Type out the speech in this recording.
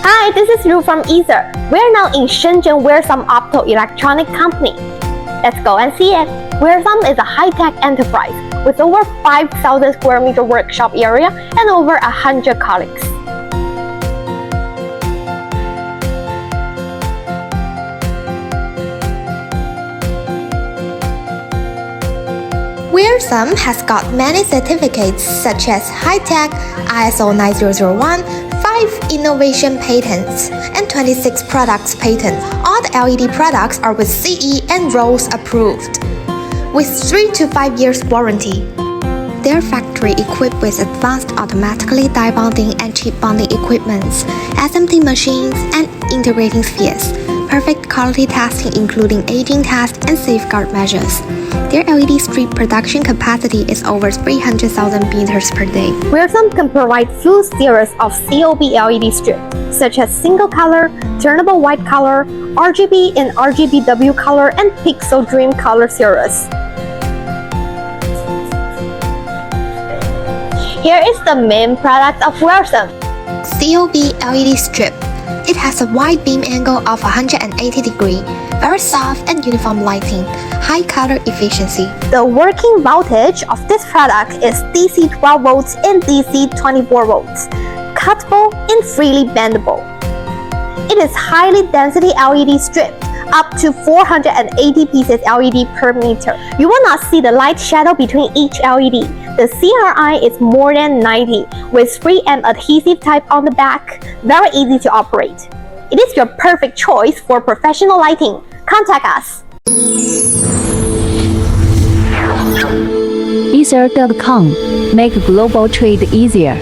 Hi, this is Ru from Ether. We're now in Shenzhen Weersom Optoelectronic company. Let's go and see it. Weersom is a high-tech enterprise with over 5,000 square meter workshop area and over 100 colleagues. Weersom has got many certificates such as High-Tech, ISO 9001, 5 innovation patents, and 26 products patent. All the LED products are with CE and RoHS approved, with 3 to 5 years warranty. Their factory equipped with advanced automatically die bonding and chip bonding equipments, SMT machines, and integrating spheres. Perfect quality testing including aging test and safeguard measures. Their LED strip production capacity is over 300,000 meters per day. Weersom can provide full series of COB LED strips, such as single color, turnable white color, RGB and RGBW color, and Pixel Dream color series. Here is the main product of Weersom. COB LED strip. It has a wide beam angle of 180 degrees, very soft and uniform lighting, high color efficiency. The working voltage of this product is DC 12 volts and DC 24 volts, cuttable and freely bendable. It is highly density LED strip, up to 480 pieces LED per meter. You will not see the light shadow between each LED. The CRI is more than 90 with 3M adhesive type on the back, very easy to operate. It is your perfect choice for professional lighting. Contact us. Ether.com. Make global trade easier.